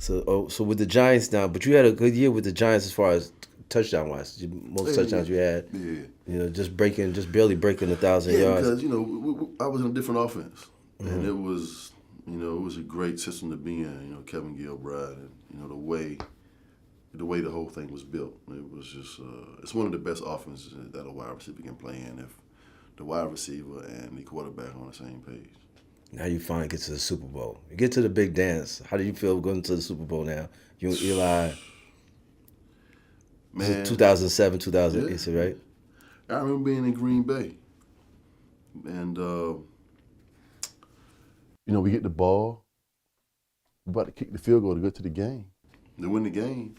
So with the Giants now, but you had a good year with the Giants as far as touchdown wise. Most touchdowns you had, just barely breaking 1,000 Yeah, yards. because I was in a different offense, and it was it was a great system to be in. Kevin Gilbride, and the way the whole thing was built. It was just it's one of the best offenses that a wide receiver can play in if the wide receiver and the quarterback are on the same page. Now you finally get to the Super Bowl. You get to the big dance. How do you feel going to the Super Bowl now? You and Eli. This is Man, 2007, yeah, 2008, right? I remember being in Green Bay, and we get the ball. We about to kick the field goal to get to the game, to win the game,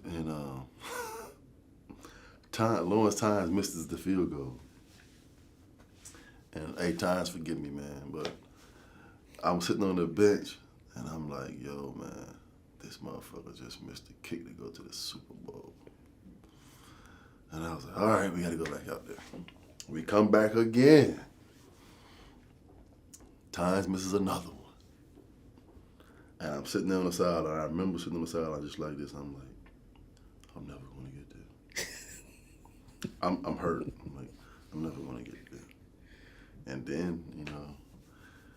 and Lawrence Tynes misses the field goal. And hey, Tynes, forgive me, man, but I'm sitting on the bench, and I'm like, yo, man, this motherfucker just missed the kick to go to the Super Bowl. And I was like, all right, we got to go back out there. We come back again. Tynes misses another one. And I'm sitting there on the sideline. I remember sitting on the sideline just like this. I'm like, I'm never going to get there. I'm hurt. I'm like, I'm never going to get there. And then,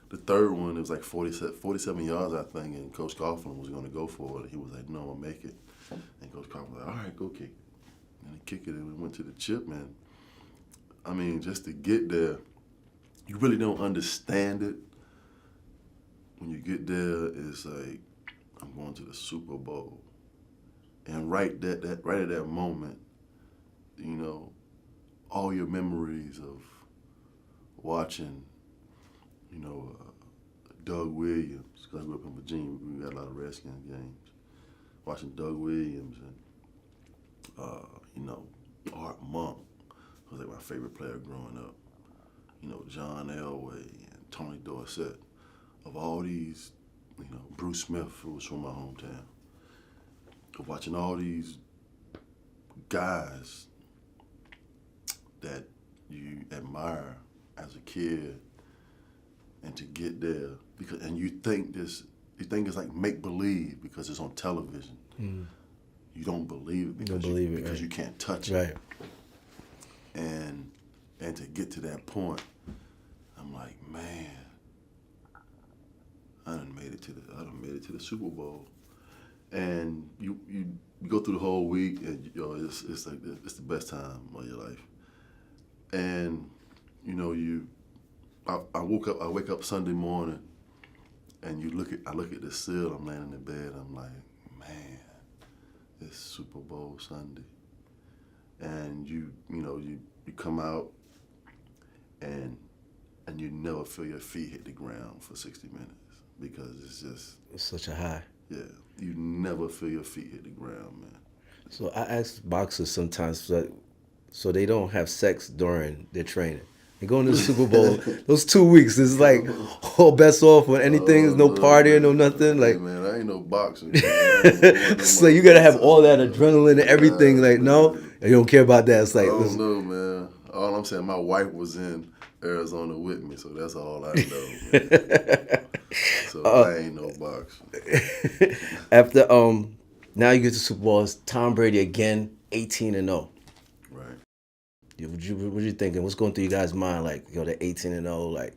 the third one, it was like 47 yards, I think, and Coach Coughlin was going to go for it. He was like, no, I'm going to make it. And Coach Coughlin was like, all right, go kick it. And he kicked it, and we went to the chip, man. I mean, just to get there, you really don't understand it. When you get there, it's like, I'm going to the Super Bowl. And right at that moment, all your memories of watching, Doug Williams, because I grew up in Virginia, we got a lot of Redskins games. Watching Doug Williams and, Art Monk was like my favorite player growing up. John Elway and Tony Dorsett. Of all these, Bruce Smith, who was from my hometown. Of watching all these guys that you admire as a kid, and to get there and you think it's like make believe because it's on television. You don't believe it because right. you can't touch it. Right. And to get to that point, I'm like, man, I done made it to the Super Bowl. And you go through the whole week, and it's like it's the best time of your life. And I wake up Sunday morning, and I look at the seal. I'm laying in the bed. I'm like, man, it's Super Bowl Sunday. And you come out, and you never feel your feet hit the ground for 60 minutes because it's such a high. Yeah, you never feel your feet hit the ground, man. So I ask boxers sometimes so they don't have sex during their training. They go into the Super Bowl, those 2 weeks is like all bets off or anything. There's no partying, no nothing. Like, hey man, I ain't no boxer. So you gotta have all that adrenaline and everything. Like, no, you don't care about that. It's like, I don't know, man. All I'm saying, my wife was in Arizona with me, so that's all I know. Man. So I ain't no boxer. After now you get to Super Bowl, it's Tom Brady again, 18-0. Right. What you thinking? What's going through your guys' mind? Like, the 18-0, like.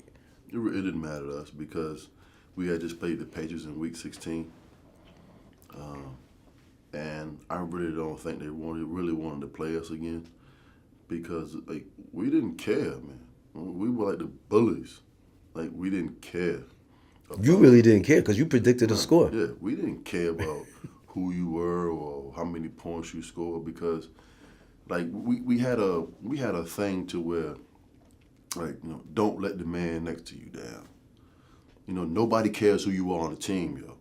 It didn't matter to us because we had just played the Patriots in Week 16, and I really don't think they really wanted to play us again because like we didn't care, man. We were like the bullies. Like we didn't care. You really didn't care because you predicted the score. Yeah, we didn't care about who you were or how many points you scored because, like, we had a thing to where, like, don't let the man next to you down. Nobody cares who you are on the team, yo.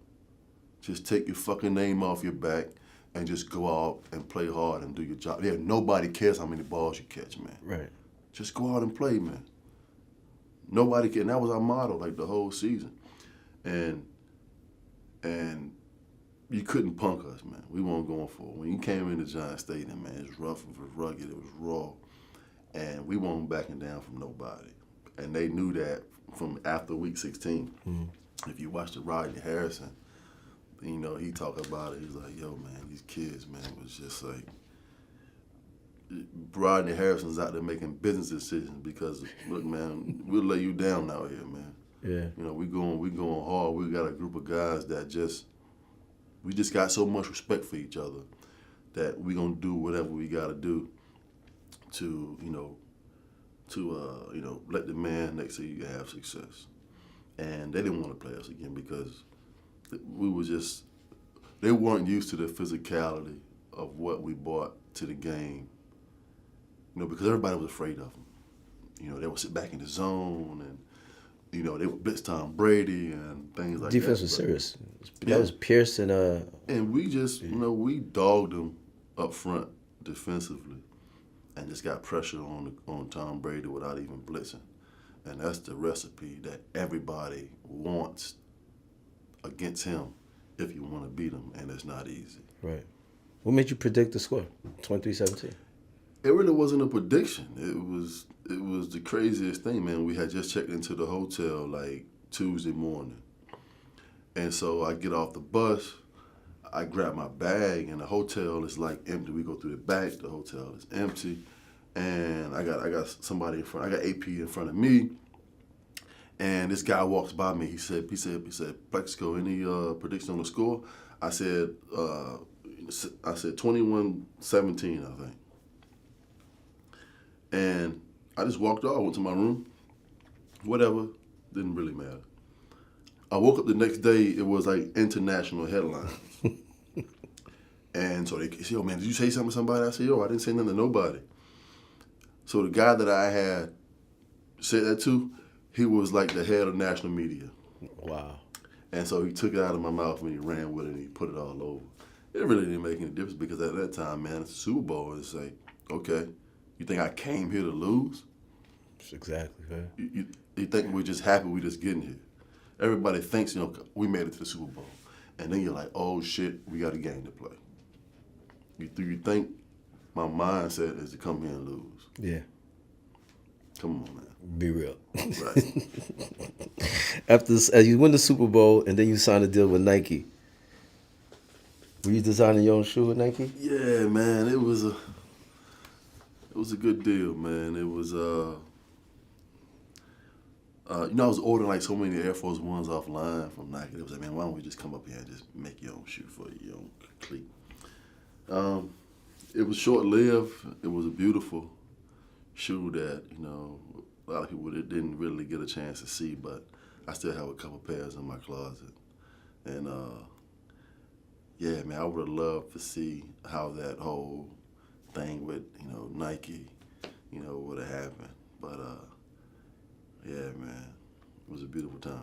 Just take your fucking name off your back and just go out and play hard and do your job. Yeah, nobody cares how many balls you catch, man. Right. Just go out and play, man. Nobody cares. And that was our motto, like, the whole season. And you couldn't punk us, man. We weren't going for it. When you came into Giant Stadium, man, it was rough, it was rugged, it was raw. And we weren't backing down from nobody. And they knew that from after Week 16. Mm-hmm. If you watched the Rodney Harrison, You know, he talked about it. He's like, yo, man, these kids, man, it was just like, Rodney Harrison's out there making business decisions because, look, man, we'll lay you down out here, man. Yeah. You know, we going hard. We got a group of guys that we just got so much respect for each other that we gonna do whatever we gotta do to, let the man next to you have success. And they didn't want to play us again because they weren't used to the physicality of what we brought to the game. You know, because everybody was afraid of them. You know, they would sit back in the zone and, you know, they would blitz Tom Brady and things like Defense that. was serious. Yeah. That was Pierce and And we just, we dogged them up front defensively and just got pressure on Tom Brady without even blitzing. And that's the recipe that everybody wants against him if you want to beat him, and it's not easy. Right. What made you predict the score? 23-17. It really wasn't a prediction. It was the craziest thing, man. We had just checked into the hotel like Tuesday morning. And so I get off the bus, I grab my bag, and the hotel is like empty. We go through the back, the hotel is empty. And I got somebody in front, I got AP in front of me. And this guy walks by me. He said, Plaxico, any prediction on the score? I said 21-17, I think. And I just walked off, went to my room. Whatever, didn't really matter. I woke up the next day, it was like international headlines. And so they said, yo, man, did you say something to somebody? I said, yo, I didn't say nothing to nobody. So the guy that I had said that to, he was like the head of national media. Wow. And so he took it out of my mouth and he ran with it and he put it all over. It really didn't make any difference because at that time, man, it's the Super Bowl. It's like, okay, you think I came here to lose? Exactly, man. You think we're just happy we just getting here? Everybody thinks, we made it to the Super Bowl. And then you're like, oh, shit, we got a game to play. You think my mindset is to come here and lose? Yeah. Come on, man. Be real. Right. As you win the Super Bowl and then you sign a deal with Nike, were you designing your own shoe with Nike? Yeah, man. It was a good deal, man. It was I was ordering like so many Air Force Ones offline from Nike. It was like, man, why don't we just come up here and just make your own shoe for you, your own cleat? It was short-lived. It was a beautiful shoe that, a lot of people didn't really get a chance to see, but I still have a couple pairs in my closet. And, yeah, man, I would have loved to see how that whole thing with, Nike, would have happened. But, yeah, man, it was a beautiful time.